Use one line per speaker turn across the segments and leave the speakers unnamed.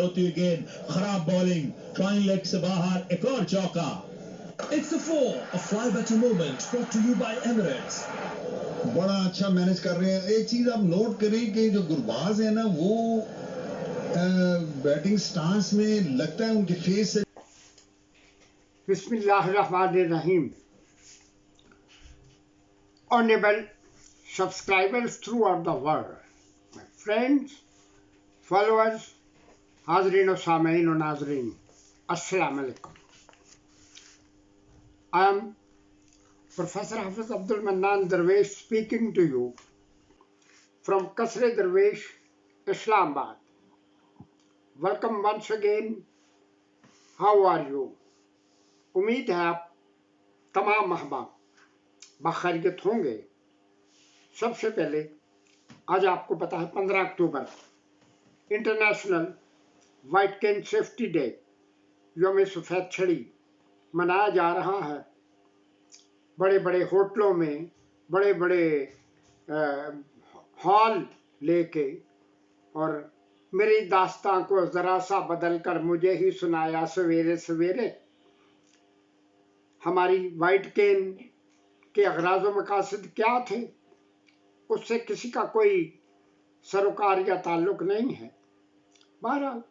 होती हुई गेंद, खराब बॉलिंग, ड्राइंग लेग से बाहर, एक और चौका।
It's the 4, a fly better moment brought to you by Emirates.
बड़ा अच्छा मैनेज कर रहे हैं। एक चीज आप नोट करें कि जो गुरबाज है ना वो बैटिंग स्टांस में लगता है उनके फेस से।
Bismillahirrahmanirrahim. Honorable subscribers throughout the world, my friends, followers, Hazreen o Samein o Nazreen, Assalamu alaikum. I am Professor Hafiz Abdul Mannan Darwish speaking to you from Kasre Darwish, Islamabad. Welcome once again. How are you? उम्मीद है आप तमाम अहबाब बखैरियत होंगे। सबसे पहले आज आपको पता है 15 अक्टूबर इंटरनेशनल वाइट केन सेफ्टी डे, यौम सफ़ेद छड़ी मनाया जा रहा है। बड़े बड़े होटलों में बड़े बड़े हॉल लेके, और मेरी दास्तां को ज़रा सा बदल कर मुझे ही सुनाया सवेरे सवेरे। हमारी वाइट केन के अगराज़ व मकासद क्या थे, उससे किसी का कोई सरोकार या ताल्लुक़ नहीं है। बहरहाल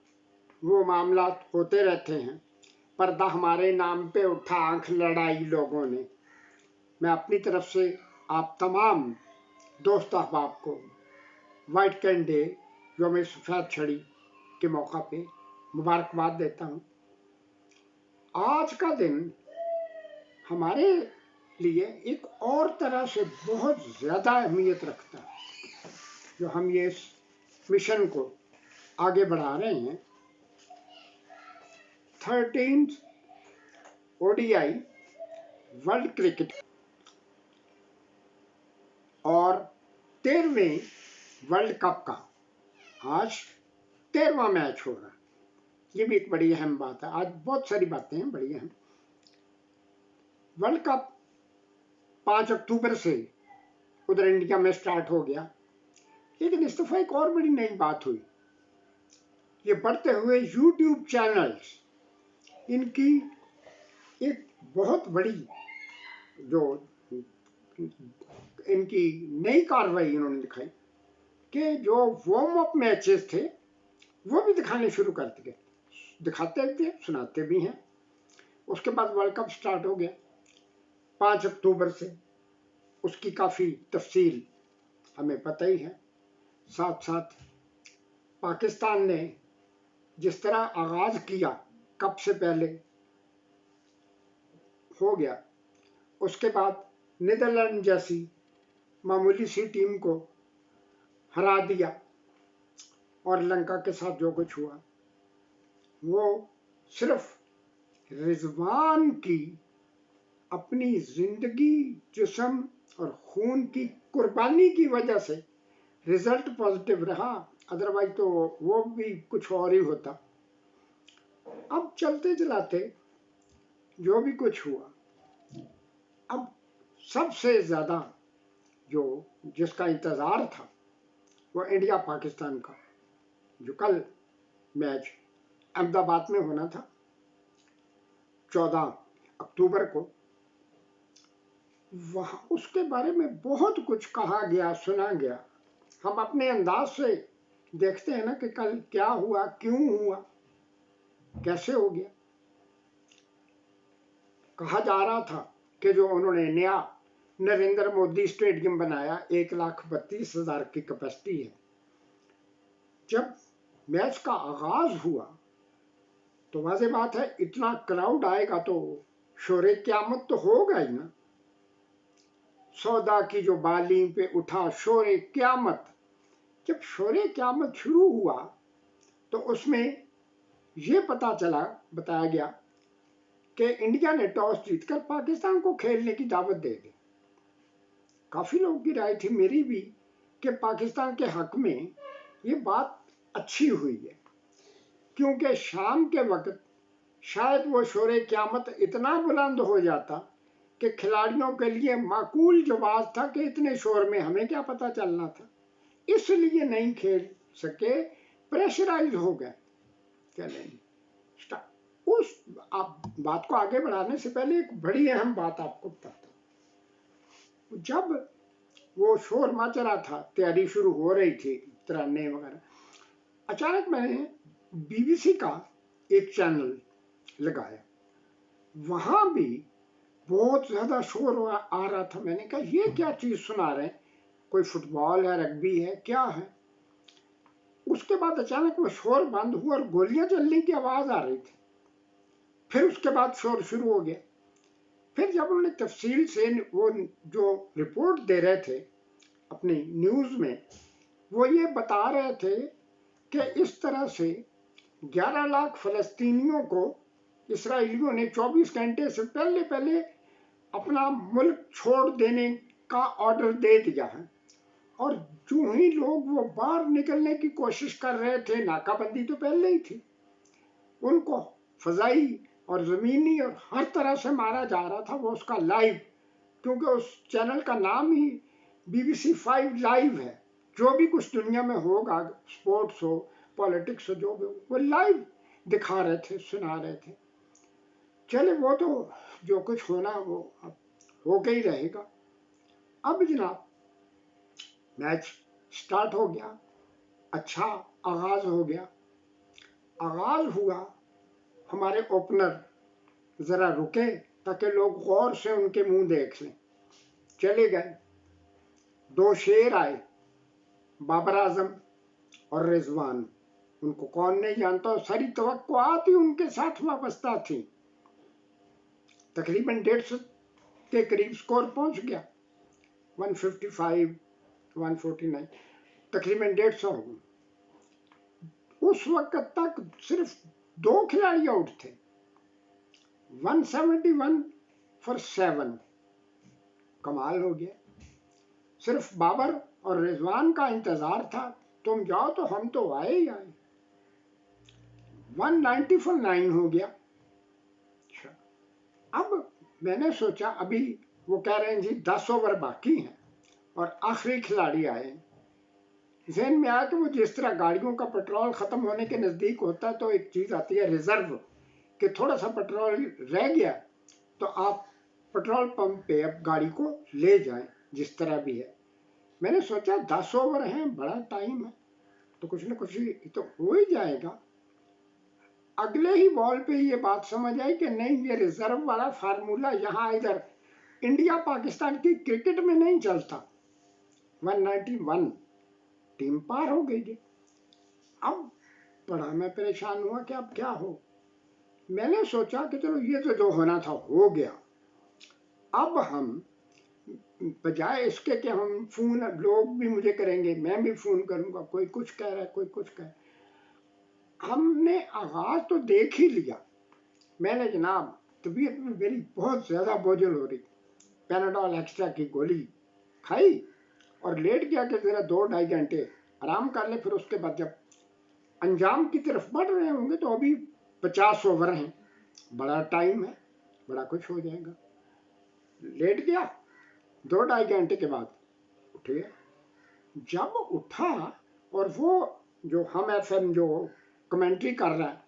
वो मामला होते रहते हैं। पर्दा हमारे नाम पे उठा, आंख लड़ाई लोगों ने। मैं अपनी तरफ से आप तमाम दोस्त अहबाब को वाइट केन डे, यौम सफ़ेद छड़ी के मौका पे मुबारकबाद देता हूँ। आज का दिन हमारे लिए एक और तरह से बहुत ज़्यादा अहमियत रखता है। जो हम ये इस मिशन को आगे बढ़ा रहे हैं, 13th ODI वर्ल्ड क्रिकेट और 13वें वर्ल्ड कप का आज 13वां मैच हो रहा है। ये भी एक बड़ी अहम बात है। आज बहुत सारी बातें हैं बड़ी अहम। वर्ल्ड कप 5 अक्टूबर से उधर इंडिया में स्टार्ट हो गया, लेकिन इस दफ़ा एक और बड़ी नई बात हुई। ये बढ़ते हुए यूट्यूब चैनल्स, इनकी एक बहुत बड़ी जो इनकी नई कार्रवाई इन्होंने दिखाई कि जो वार्म अप मैचेस थे वो भी दिखाने शुरू कर दिए। दिखाते थे, सुनाते भी हैं। उसके बाद वर्ल्ड कप स्टार्ट हो गया 5 अक्टूबर से। उसकी काफ़ी तफसील हमें पता ही है। साथ साथ पाकिस्तान ने जिस तरह आगाज़ किया कप से पहले हो गया, उसके बाद नीदरलैंड जैसी मामूली सी टीम को हरा दिया, और लंका के साथ जो कुछ हुआ वो सिर्फ रिजवान की अपनी जिंदगी, जिस्म और खून की कुर्बानी की वजह से रिजल्ट पॉजिटिव रहा। अदरवाइज तो वो भी कुछ और ही होता। अब चलते चलाते जो भी कुछ हुआ, अब सबसे ज़्यादा जो जिसका इंतज़ार था वो इंडिया पाकिस्तान का, जो कल मैच अहमदाबाद में होना था 14 अक्टूबर को। वहाँ उसके बारे में बहुत कुछ कहा गया, सुना गया। हम अपने अंदाज से देखते हैं ना कि कल क्या हुआ, क्यों हुआ, कैसे हो गया। कहा जा रहा था कि जो उन्होंने नया नरेंद्र मोदी स्टेडियम बनाया, 1,32,000 की कैपेसिटी है। जब मैच का आगाज हुआ तो वाज़ेह बात है इतना क्राउड आएगा तो शोरे क़यामत तो होगा ही ना। सौदा की जो बाली पे उठा शोरे क़यामत। जब शोरे क़यामत शुरू हुआ तो उसमें ये बताया गया कि इंडिया ने टॉस जीतकर पाकिस्तान को खेलने की दावत दे दी। काफ़ी लोगों की राय थी, मेरी भी, कि पाकिस्तान के हक में ये बात अच्छी हुई है, क्योंकि शाम के वक्त शायद वो शोरे क़यामत इतना बुलंद हो जाता कि खिलाड़ियों के लिए माकूल जवाब था कि इतने शोर में हमें क्या पता चलना था। इसलिए नहीं खेल सके, प्रेशराइज हो गए। चलें उस आप बात को आगे बढ़ाने से पहले एक बड़ी अहम बात आपको बताता हूँ। जब वो शोर मच रहा था, तैयारी शुरू हो रही थी, तराने वगैरह, अचानक मैंने BBC का एक चैनल लगाया, वहां भी बहुत ज्यादा शोर आ रहा था। मैंने कहा ये क्या चीज सुना रहे हैं, कोई फुटबॉल है, रग्बी है, क्या है? उसके बाद अचानक वो शोर बंद हुआ और गोलियां चलने की आवाज आ रही थी। फिर उसके बाद शोर शुरू हो गया। फिर जब उन्होंने तफसील से वो जो रिपोर्ट दे रहे थे अपनी न्यूज में, वो ये बता रहे थे कि इस तरह से 11 लाख फलस्तीनियों को इसराइलियों ने 24 घंटे से पहले अपना मुल्क छोड़ देने का ऑर्डर दे दिया है। और जो ही लोग वो बाहर निकलने की कोशिश कर रहे थे, नाकाबंदी तो पहले ही थी, उनको फजाई और जमीनी और हर तरह से मारा जा रहा था। वो उसका लाइव, क्योंकि उस चैनल का नाम ही BBC 5 लाइव है, जो भी कुछ दुनिया में होगा, स्पोर्ट्स हो, पॉलिटिक्स हो, जो भी हो, वो लाइव दिखा रहे थे, सुना रहे थे। चले वो तो जो कुछ होना वो अब हो के ही रहेगा। अब जनाब मैच स्टार्ट हो गया, अच्छा आगाज हो गया। आगाज हुआ, हमारे ओपनर जरा रुके ताकि लोग गौर से उनके मुंह देख लें, चले गए। 2 शेर आए, बाबर आजम और रिजवान। उनको कौन नहीं जानता, सारी तवक्कुआत ही उनके साथ वाबस्ता थी। तकरीबन 150 के करीब स्कोर पहुंच गया, 155, 149, तकरीबन 150 हो गए। उस वक्त तक सिर्फ 2 खिलाड़ी आउट थे, 171 फॉर 7। कमाल हो गया। सिर्फ बाबर और रिजवान का इंतजार था, तुम जाओ तो हम तो आए ही आए। 190 फॉर 9 हो गया। अब मैंने सोचा, अभी वो कह रहे हैं जी 10 ओवर बाकी हैं और आखिरी खिलाड़ी आए। ज़हन में आया कि वो जिस तरह गाड़ियों का पेट्रोल खत्म होने के नजदीक होता है तो एक चीज आती है रिजर्व, कि थोड़ा सा पेट्रोल रह गया तो आप पेट्रोल पंप पे अब गाड़ी को ले जाएं, जिस तरह भी है। मैंने सोचा 10 ओवर हैं, बड़ा टाइम है, तो कुछ ना कुछ तो हो ही जाएगा। अगले ही बॉल पे ये बात समझ आई कि नहीं, ये रिजर्व वाला फार्मूला यहाँ इधर इंडिया पाकिस्तान की क्रिकेट में नहीं चलता। 191, टीम पार हो गई जी। अब बड़ा मैं परेशान हुआ कि अब क्या हो। मैंने सोचा कि चलो ये तो जो होना था हो गया। अब हम बजाय इसके कि हम फोन, लोग भी मुझे करेंगे, मैं भी फोन करूंगा, कोई कुछ कह रहा है, कोई कुछ कह रहा है। हमने आगाज तो देख ही लिया। मैंने जनाब, तबीयत में मेरी बहुत ज्यादा बोझल हो रही, पैनाडोल एक्स्ट्रा की गोली खाई और लेट गया कि जरा 2-2.5 घंटे आराम कर ले। फिर उसके बाद जब अंजाम की तरफ बढ़ रहे होंगे तो अभी 50 ओवर हैं, बड़ा टाइम है, बड़ा कुछ हो जाएगा। लेट गया, 2-2.5 घंटे के बाद उठ गया। जब उठा और वो जो हम FM जो कमेंट्री कर रहा है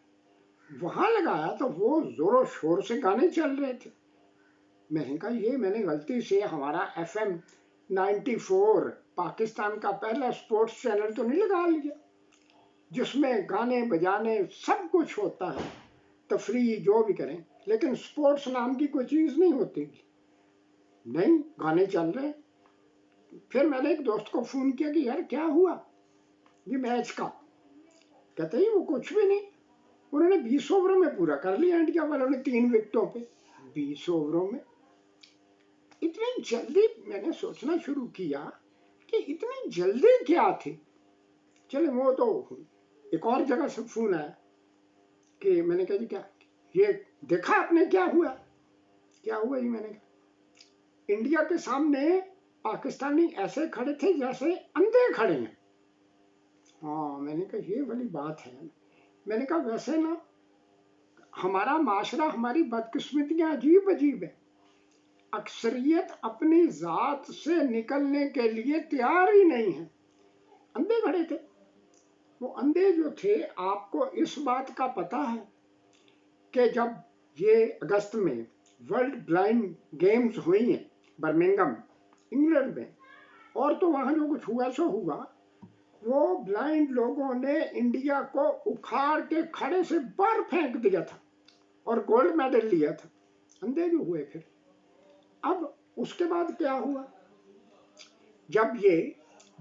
वहां लगाया तो वो जोरों शोर से गाने चल रहे थे। मैंने कहा ये मैंने गलती से हमारा FM 94 पाकिस्तान का पहला स्पोर्ट्स चैनल तो नहीं लगा लिया, जिसमें गाने बजाने सब कुछ होता है, तफरीह जो भी करें, लेकिन स्पोर्ट्स नाम की कोई चीज नहीं होती। नहीं, गाने चल रहे। फिर मैंने एक दोस्त को फोन किया कि यार क्या हुआ ये मैच का। कहते ही वो कुछ भी नहीं, उन्होंने 20 ओवरों में पूरा कर लिया इंडिया वालों ने, 3 विकेटों पे 20 ओवरों में। इतनी जल्दी मैंने सोचना शुरू किया कि इतनी जल्दी क्या थी। चले वो तो एक और जगह से फोन आया कि मैंने कहा जी क्या ये देखा आपने, क्या हुआ ये। मैंने कहा इंडिया के सामने पाकिस्तानी ऐसे खड़े थे जैसे अंधे खड़े हैं। हाँ, मैंने कहा ये वाली बात है। मैंने कहा वैसे ना हमारा माशरा, हमारी बदकिस्मतियां अजीब अजीब है। अक्सरियत अपनी जात से निकलने के लिए तैयार ही नहीं है। अंधे खड़े थे। وہ اندھے جو تھے، آپ کو اس بات کا پتہ ہے کہ جب یہ اگست میں ورلڈ بلائنڈ گیمز ہوئی ہیں برمنگم انگلینڈ میں، اور تو وہاں جو کچھ ہوا سو ہوا، وہ بلائنڈ لوگوں نے انڈیا کو اکھاڑ کے کھڑے سے باہر پھینک دیا تھا اور گولڈ میڈل لیا تھا، اندھے جو ہوئے پھر۔ اب اس کے بعد کیا ہوا، جب یہ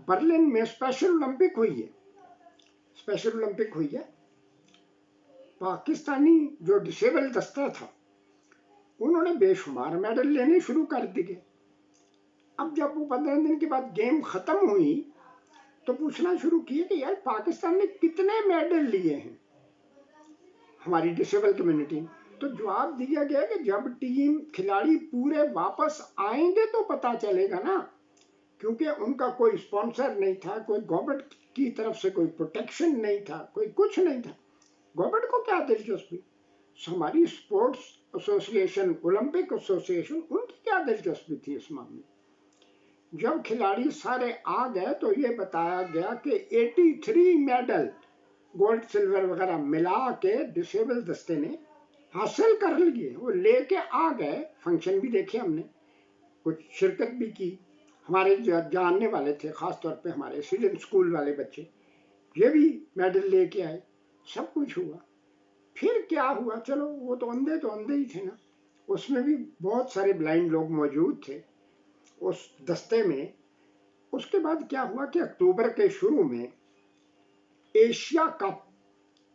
برلن میں اسپیشل اولمپک ہوئی ہے، پاکستانی جو ڈسیبل دستہ تھا انہوں نے بے شمار میڈل لینے شروع کر دیے۔ اب جب وہ 15 دن کے بعد گیم ختم ہوئی تو پوچھنا شروع کیے کہ یار پاکستان نے کتنے میڈل لیے ہیں ہماری ڈسیبل کمیونٹی نے، تو جواب دیا گیا کہ جب ٹیم کھلاڑی پورے واپس آئیں گے تو پتہ چلے گا نا، کیونکہ ان کا کوئی اسپانسر نہیں تھا، کوئی گورنمنٹ کی طرف سے کوئی پروٹیکشن نہیں تھا، کوئی کچھ نہیں تھا، گورنمنٹ کو کیا دلچسپی، ہماری اسپورٹس ایسوسی ایشن، اولمپک ایسوسی ایشن، ان کی کیا دلچسپی تھی اس معاملے میں۔ جب کھلاڑی سارے آ گئے تو یہ بتایا گیا کہ 83 میڈل گولڈ سلور وغیرہ ملا کے ڈسیبل دستے نے حاصل کر لیے، وہ لے کے آ گئے، فنکشن بھی دیکھے ہم نے، کچھ شرکت بھی کی، ہمارے جاننے والے تھے، خاص طور پہ ہمارے سیزن اسکول والے بچے، یہ بھی میڈل لے کے آئے، سب کچھ ہوا۔ پھر کیا ہوا، چلو وہ تو اندھے ہی تھے نا، اس میں بھی بہت سارے بلائنڈ لوگ موجود تھے اس دستے میں۔ اس کے بعد کیا ہوا کہ اکتوبر کے شروع میں ایشیا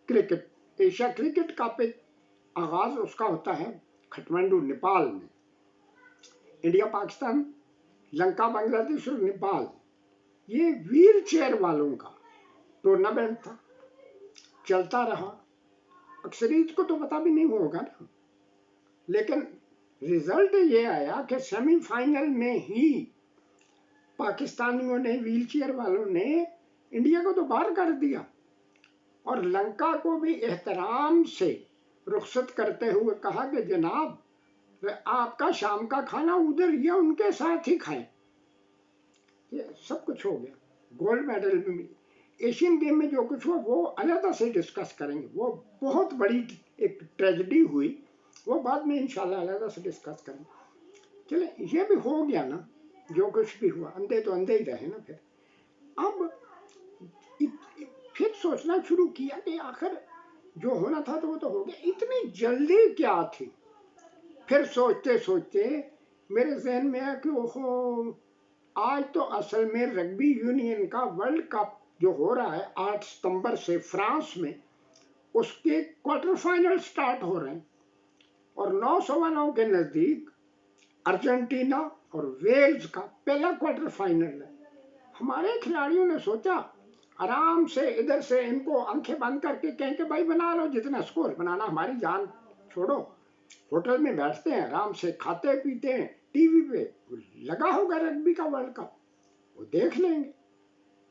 کرکٹ کپ آغاز اس کا ہوتا ہے کھٹمنڈو نیپال میں، انڈیا پاکستان، لنکا بنگلہ دیش اور نیپال، یہ ویل چیئر والوں کا ٹورنامنٹ تھا، چلتا رہا، اکثریت کو تو پتہ بھی نہیں ہوگا نا، لیکن رزلٹ یہ آیا کہ سیمی فائنل میں ہی پاکستانیوں نے، ویل چیئر والوں نے انڈیا کو تو باہر کر دیا، اور لنکا کو بھی احترام سے رخصت کرتے ہوئے کہا کہ جناب آپ کا شام کا کھانا ادھر ہی ہے، ان کے ساتھ ہی کھائیں۔ یہ سب کچھ ہو گیا، گولڈ میڈل بھی ملی۔ ایشین گیم میں جو کچھ ہوا وہ علیحدہ سے ڈسکس کریں گے، وہ بہت بڑی ایک ٹریجڈی ہوئی، وہ بعد میں انشاءاللہ علیحدہ سے ڈسکس کریں گے۔ چلیں یہ بھی ہو گیا نا، جو کچھ بھی ہوا، اندھے تو اندھے ہی رہے نا۔ پھر اب پھر سوچنا شروع کیا کہ آخر جو ہونا تھا تو وہ تو ہو گیا، اتنی جلدی کیا تھی۔ پھر سوچتے سوچتے میرے ذہن میں ہے کہ اوہو، آج تو اصل میں رگبی یونین کا ورلڈ کپ جو ہو رہا ہے 8 ستمبر سے فرانس میں، اس کے کوارٹر فائنل سٹارٹ ہو رہے ہیں، اور 9 کے نزدیک ارجنٹینا اور ویلز کا پہلا کوارٹر فائنل ہے۔ ہمارے کھلاڑیوں نے سوچا آرام سے ادھر سے ان کو آنکھیں بند کر کے کہیں کہ بھائی بنا لو جتنا سکور بنانا، ہماری جان چھوڑو، ہوٹل میں بیٹھتے ہیں آرام سے، کھاتے پیتے ہیں، ٹی وی پہ لگا ہوگا رگبی کا ورلڈ کپ، وہ دیکھ لیں گے۔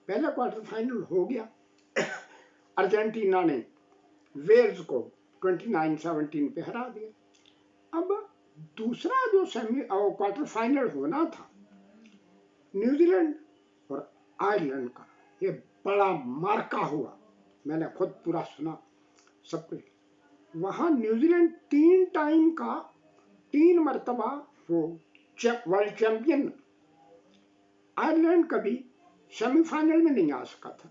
پہلا کوارٹر فائنل ہو گیا، ارجنٹینا نے ویلز کو 29-17 پہ ہرا دیا۔ اب دوسرا جو کوارٹر فائنل ہونا تھا نیوزی لینڈ اور آئرلینڈ کا، یہ بڑا مارکا ہوا، میں نے خود پورا سنا سب کچھ۔ وہاں نیوزی لینڈ 3 ٹائم کا 3 مرتبہ وہ ورلڈ چیمپئن، آئرلینڈ کبھی سیمی فائنل میں نہیں آ سکا تھا،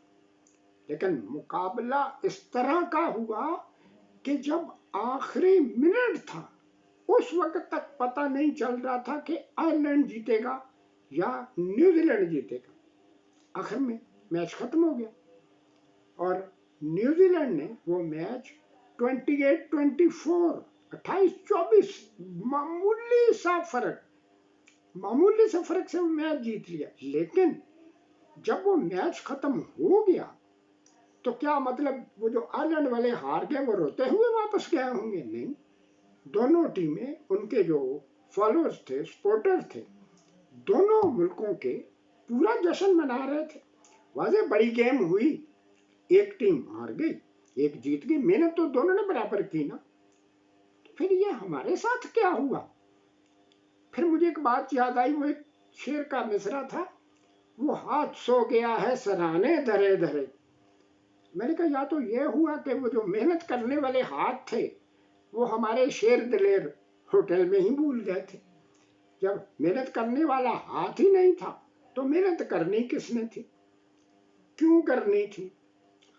لیکن مقابلہ اس طرح کا ہوا کہ جب آخری منٹ تھا اس وقت تک پتہ نہیں چل رہا تھا کہ آئرلینڈ جیتے گا یا نیوزی لینڈ جیتے گا۔ آخر میں میچ ختم ہو گیا اور نیوزی لینڈ نے وہ میچ 28-24 28-24 معمولی سا فرق سے وہ میچ جیت لیا۔ لیکن جب وہ میچ ختم ہو گیا تو کیا مطلب وہ جو آئرلینڈ والے ہار گئے وہ روتے ہوئے واپس گئے ہوں گے؟ نہیں، دونوں ٹیمیں، ان کے جو فالوورز تھے، سپورٹر تھے، دونوں ملکوں کے پورا جشن منا رہے تھے۔ واضح بڑی گیم ہوئی، ایک ٹیم ہار گئی ایک جیت گئی، محنت تو دونوں نے برابر کی نا۔ پھر یہ ہمارے ساتھ کیا ہوا؟ پھر مجھے ایک بات یاد آئی، وہ ایک شعر کا مصرع تھا، وہ ہاتھ سو گیا ہے سرانے دھرے دھرے، मैंने कहा या तो ये हुआ कि वो जो मेहनत करने वाले हाथ थे वो हमारे शेर दिलेर होटल में ही भूल गए थे। जब मेहनत करने वाला हाथ ही नहीं था तो मेहनत करनी किसने थी, क्यों करनी थी।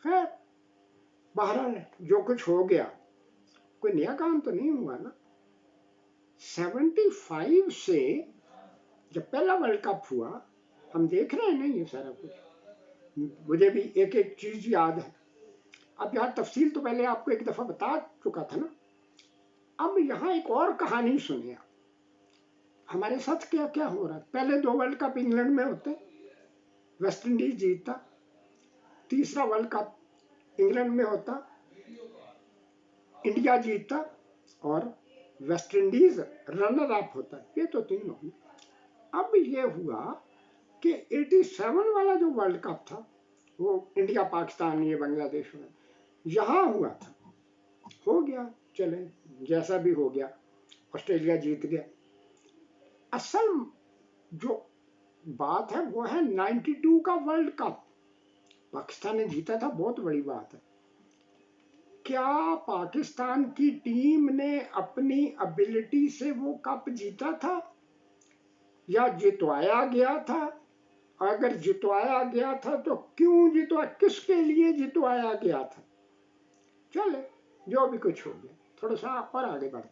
खैर बहरहाल जो कुछ हो गया, कोई नया काम तो नहीं हुआ ना। 75 से जब पहला वर्ल्ड कप हुआ, हम देख रहे हैं ना ये सारा कुछ। मुझे भी एक एक चीज याद है। अब यहाँ तफसील तो पहले आपको एक दफा बता चुका था ना। अब यहाँ एक और कहानी सुनिए। हमारे साथ क्या क्या हो रहा है। पहले 2 वर्ल्ड कप इंग्लैंड में होते, वेस्ट इंडीज जीतता। तीसरा वर्ल्ड कप इंग्लैंड में होता, इंडिया जीतता और वेस्ट इंडीज रनर अप होता। ये तो 3 हो गए। अब ये हुआ कि 87 वाला जो वर्ल्ड कप था वो इंडिया पाकिस्तान ये बांग्लादेश में यहाँ हुआ था। हो गया, चले जैसा भी हो गया, ऑस्ट्रेलिया जीत गया। असल जो बात है वो है 92 का वर्ल्ड कप पाकिस्तान ने जीता था। बहुत बड़ी बात है। क्या पाकिस्तान की टीम ने अपनी एबिलिटी से वो कप जीता था या जितवाया गया था? अगर जितवाया गया था तो क्यों जितवा, किसके लिए जितवाया गया था? चले जो भी कुछ हो गया, थोड़ा सा और आगे बढ़े।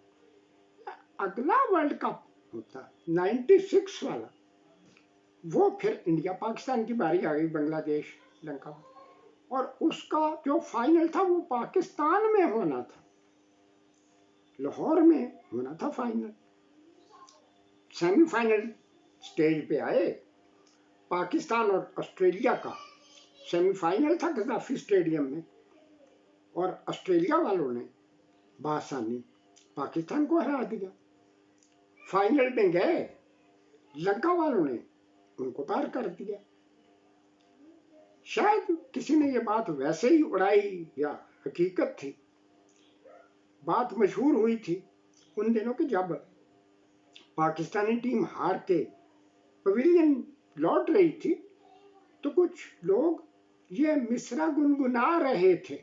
अगला वर्ल्ड कप होता 96 वाला, वो फिर इंडिया पाकिस्तान की बारी आ गई, बांग्लादेश श्रीलंका, और उसका जो फाइनल था वो पाकिस्तान में होना था, लाहौर में होना था फाइनल। सेमीफाइनल स्टेज पे आए पाकिस्तान और ऑस्ट्रेलिया का। सेमीफाइनल था गद्दाफी स्टेडियम में और ऑस्ट्रेलिया वालों ने बासानी पाकिस्तान को हरा दिया। फाइनल में गए, लंका वालों ने उनको पार कर दिया। शायद किसी ने ये बात वैसे ही उड़ाई या हकीकत थी। बात मशहूर हुई थी उन दिनों के जब पाकिस्तानी टीम हार के पवेलियन लौट रही थी तो कुछ लोग ये मिसरा गुनगुना रहे थे,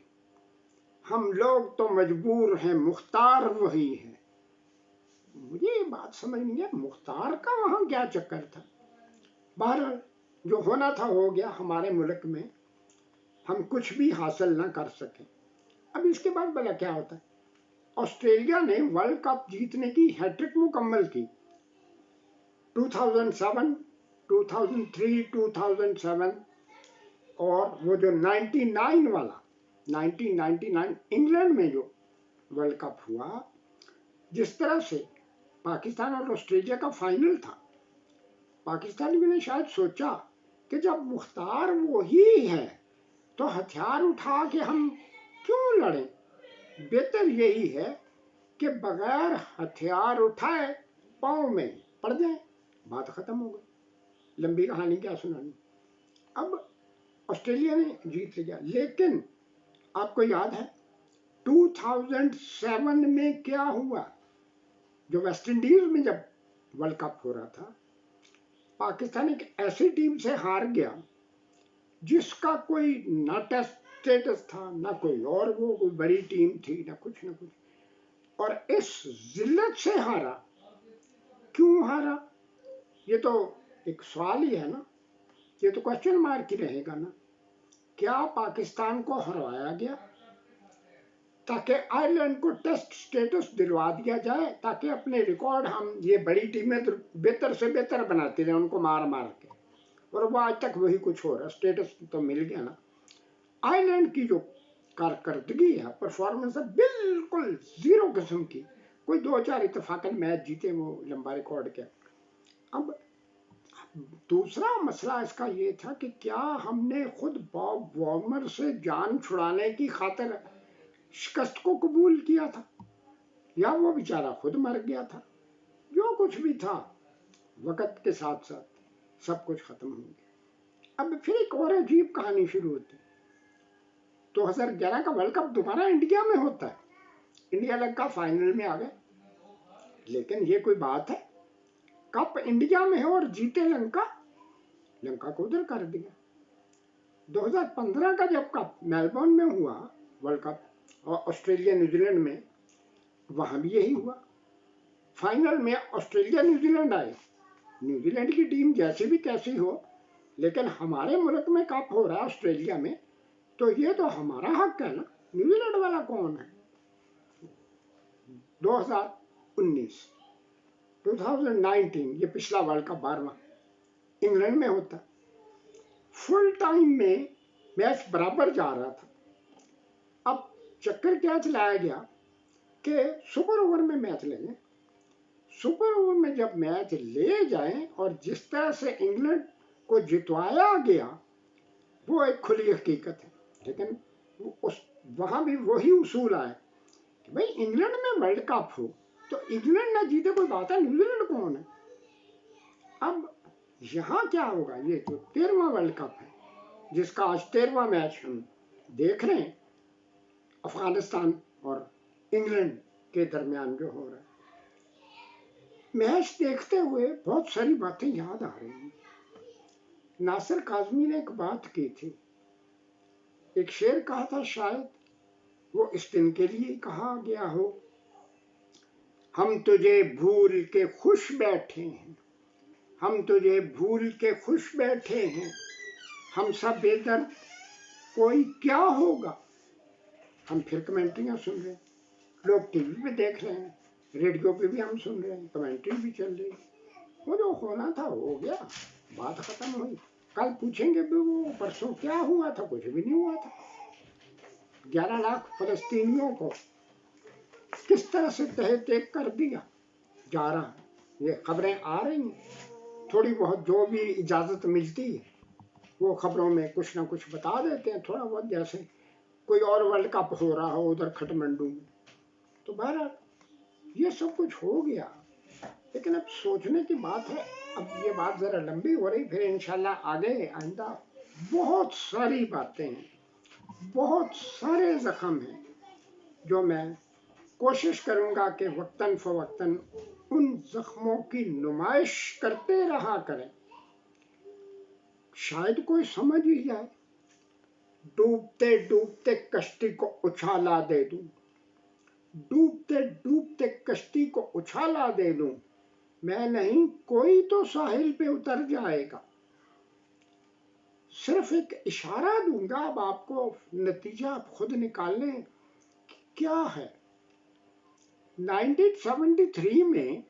हम लोग तो मजबूर हैं, मुख्तार वही है। मुझे ये बात समझ नहीं है, मुख्तार का वहां क्या चक्कर था। बहरहाल जो होना था हो गया। हमारे मुल्क में हम कुछ भी हासिल ना कर सके। अब इसके बाद भला क्या होता है। ऑस्ट्रेलिया ने वर्ल्ड कप जीतने की हैट्रिक मुकम्मल की 2007, 2003, 2007 और वो जो 99 वाला 1999 इंग्लैंड में जो वर्ल्ड कप हुआ, जिस तरह से पाकिस्तान और ऑस्ट्रेलिया का फाइनल था, पाकिस्तानियों ने शायद सोचा कि जब मुख्तार वो ही है तो हथियार उठा के हम क्यों लड़ें, बेहतर यही है कि बगैर हथियार उठाए पाँव में पड़ जाए, बात खत्म हो गई। लंबी कहानी क्या सुनानी। अब ऑस्ट्रेलिया ने जीत लिया, लेकिन आपको याद है 2007 में क्या हुआ। जो वेस्ट इंडीज में जब वर्ल्ड कप हो रहा था, पाकिस्तान एक ऐसी टीम से हार गया जिसका कोई ना टेस्ट स्टेटस था ना कोई और, वो कोई बड़ी टीम थी ना कुछ, और इस जिल्लत से हारा। क्यों हारा, ये तो एक सवाल ही है ना, ये तो क्वेश्चन मार्क ही रहेगा ना। क्या पाकिस्तान को हरवाया गया ताकि आयरलैंड को टेस्ट स्टेटस दिलवा दिया जाए, ताकि अपने रिकॉर्ड हम ये बड़ी टीमें तो बेहतर से बेहतर बनाते रहे उनको मार मार के, और वो आज तक वही कुछ हो रहा। स्टेटस तो मिल गया ना। आयरलैंड की जो कारकर्दगी है, परफॉर्मेंस है बिल्कुल जीरो किस्म की। कोई 2-4 इत्तेफाकन मैच जीते, वो लंबा रिकॉर्ड क्या। अब दूसरा मसला इसका ये था कि क्या हमने खुद बॉब वॉर्मर से जान छुड़ाने की खातिर शिकस्त को कबूल किया था, या वो बेचारा खुद मर गया था। जो कुछ भी था, वक्त के साथ साथ सब कुछ खत्म हो गया। अब फिर एक और अजीब कहानी शुरू होती। 2011 का वर्ल्ड कप दोबारा इंडिया में होता है। इंडिया लंका फाइनल में आ गए, लेकिन ये कोई बात है, कप इंडिया में है और जीते लंका, लंका को उधर कर दिया। 2015 का जब कप मेलबर्न में हुआ वर्ल्ड कप और ऑस्ट्रेलिया न्यूजीलैंड में, वहां भी यही हुआ। फाइनल में ऑस्ट्रेलिया न्यूजीलैंड आए। न्यूजीलैंड की टीम जैसी भी कैसी हो, लेकिन हमारे मुल्क में कप हो रहा है ऑस्ट्रेलिया में, तो ये तो हमारा हक है ना। न्यूजीलैंड वाला कौन है? 2019 ये पिछला वर्ल्ड कप 12वां इंग्लैंड में होता। फुल टाइम में मैच बराबर जा रहा था। अब चक्कर क्या चलाया गया कि सुपर ओवर में मैच ले लें। सुपर ओवर में जब मैच ले जाएं और जिस तरह से इंग्लैंड को जितवाया गया, वो एक खुली हकीकत है। लेकिन वहां भी वही उसूल आया कि भाई इंग्लैंड में वर्ल्ड कप हो तो इंग्लैंड ना जीते कोई बात है, न्यूजीलैंड कौन है। अब यहाँ क्या होगा, ये जो 13वां वर्ल्ड कप है जिसका आज 13वां मैच हम देख रहे हैं, अफगानिस्तान और इंग्लैंड के दरमियान जो हो रहा है, मैच देखते हुए बहुत सारी बातें याद आ रही हैं। नासिर काज़मी ने एक बात की थी, एक शेर कहा था, शायद वो इस दिन के लिए कहा गया हो, हम तुझे भूल के खुश बैठे हैं, हम तुझे भूल के खुश बैठे हैं, हम सब बेदर्द कोई क्या होगा। हम फिर कमेंट्रियाँ सुन रहे हैं, लोग टीवी पे देख रहे हैं, रेडियो पे भी हम सुन रहे हैं, कमेंट्री भी चल रही है। वो जो होना था हो गया, बात खत्म हुई। कल पूछेंगे भी वो परसों क्या हुआ था, कुछ भी नहीं हुआ था। 11 लाख फलस्तीनियों को किस तरह से तहत कर दिया जा रहा है, ये खबरें आ रही हैं। थोड़ी बहुत जो भी इजाज़त मिलती है वो खबरों में कुछ ना कुछ बता देते हैं, थोड़ा बहुत, जैसे कोई और वर्ल्ड कप हो रहा हो उधर खटमंडू में। तो बहरहाल ये सब कुछ हो गया, लेकिन अब सोचने की बात है। अब ये बात ज़रा लंबी हो रही, फिर इंशाल्लाह आगे आइंदा बहुत सारी बातें हैं, बहुत सारे ज़ख्म हैं जो मैं कोशिश करूँगा कि वक्तन फ़वक्तन उन ज़ख्मों की नुमाइश करते रहा करें, शायद कोई समझ ही जाए। डूबते डूबते कश्ती को उछाला दे दूं, डूबते डूबते कश्ती को उछाला दे दूं, मैं नहीं कोई तो साहिल पे उतर जाएगा। सिर्फ एक इशारा दूंगा, अब आपको नतीजा आप खुद निकाल लें क्या है। 1973 में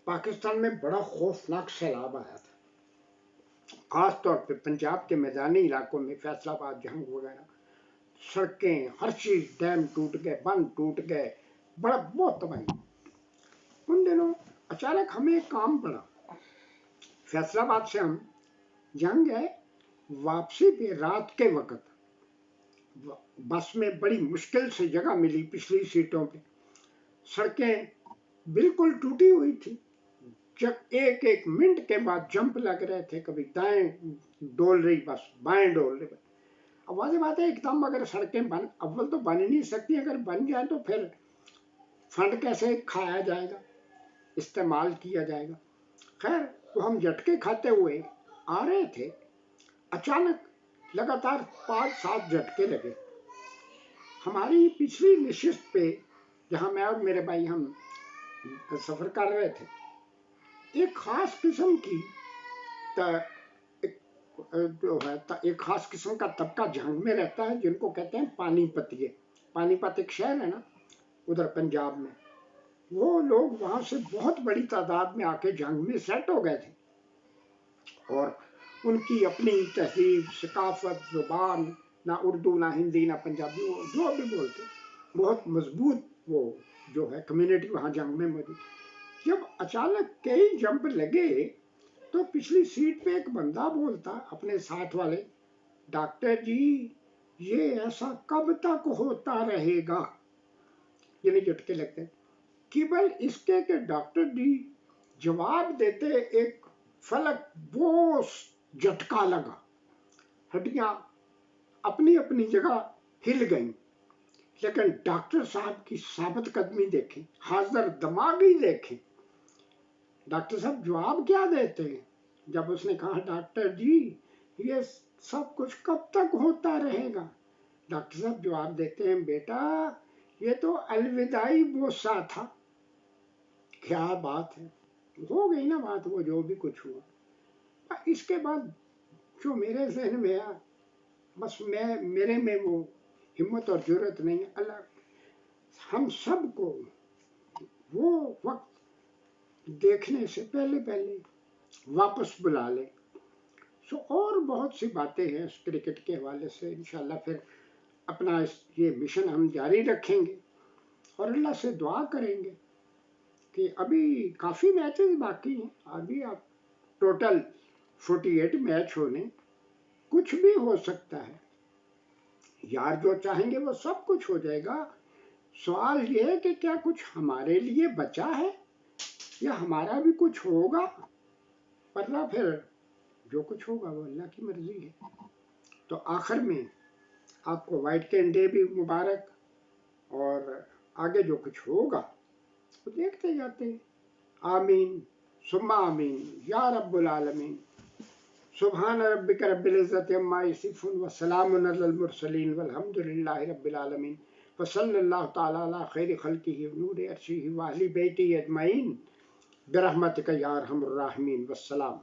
पाकिस्तान में बड़ा खौफनाक सैलाब आया था, खास तौर पे पंजाब के मैदानी इलाकों में, फैसलाबाद, जंग वगैरह, सड़कें, हर चीज, डैम टूट गए, बंद टूट गए, बड़ा बहुत तबाही। उन दिनों अचानक हमें एक काम पड़ा, फैसलाबाद से हम जंग गए, वापसी पे रात के वक्त बस में बड़ी मुश्किल से जगह मिली पिछली सीटों पे, सड़कें बिल्कुल टूटी हुई थी, जब एक एक मिनट के बाद जंप लग रहे थे, कभी दाएं डोल रही बस, बाएं डोल रही। अब वाज़ेह बात है, एकदम अगर सड़कें बन, अव्वल तो बन ही नहीं सकती, अगर बन जाए तो फिर फंड कैसे खाया जाएगा, इस्तेमाल किया जाएगा। खैर, तो हम झटके खाते हुए आ रहे थे, अचानक लगातार 5-7 झटके लगे। हमारी पिछली नशिस्त पे, जहाँ मैं और मेरे भाई हम सफ़र कर रहे थे, एक खास किस्म की जो है एक खास किस्म का तबका जंग में रहता है, जिनको कहते हैं पानीपतिये। पानीपत एक शहर है ना उधर पंजाब में, वो लोग वहाँ से बहुत बड़ी तादाद में आके जंग में सेट हो गए थे, और उनकी अपनी तहजीब, सकाफत, जुबान, ना उर्दू ना हिंदी ना पंजाबी, वो जो भी बोलते, बहुत मजबूत वो जो है कम्युनिटी वहाँ जंग में मौजूद। जब अचानक कई जंप लगे तो पिछली सीट पे एक बंदा बोलता अपने साथ वाले, डॉक्टर जी ये ऐसा कब तक होता रहेगा, यानी झटके लगते, केवल इसके के डॉक्टर जी जवाब देते एक फलक बोस झटका लगा, हड्डियां अपनी अपनी जगह हिल गईं, लेकिन डॉक्टर साहब की साबित कदमी देखें, हाजिर दिमागी देखें। डॉक्टर साहब जवाब क्या देते हैं, जब उसने कहा डॉक्टर जी ये सब कुछ कब तक होता रहेगा? डॉक्टर साहब जवाब देते हैं, बेटा ये तो अलविदाई बोसा था। क्या बात है, हो गई ना बात, वो जो भी कुछ हुआ। इसके बाद जो मेरे जहन में आया, बस मेरे में वो हिम्मत और जरूरत नहीं है। अल्लाह हम सबको वो वक्त देखने से पहले वापस बुला ले। सो और बहुत सी बातें हैं इस क्रिकेट के हवाले से। इंशाल्लाह फिर अपना ये मिशन हम जारी रखेंगे और अल्लाह से दुआ करेंगे कि अभी काफ़ी मैचेस बाकी हैं। अभी आप टोटल 48 मैच होने, कुछ भी हो सकता है यार। जो चाहेंगे वो सब कुछ हो जाएगा। सवाल ये है कि क्या कुछ हमारे लिए बचा है या हमारा भी कुछ होगा, वरना फिर जो कुछ होगा वो अल्लाह की मर्जी है। तो आखिर में आपको वाइट कैन डे भी मुबारक, और आगे जो कुछ होगा वो देखते जाते हैं। आमीन सुम्मा आमीन या रब्बुल आलमीन। सुभान रब्बिक रब्बिल इज्जति अम्मा यसिफून व सलामुन अलल मुरसलीन वल्हम्दुलिल्लाहि रब्बिल आलमीन व सल्लल्लाहु तआला अला खैरि खल्किही व नूरि अर्शिही व अहली बैतिही अजमईन बिरहमतिका या अरहमर राहिमीन। वस्सलाम।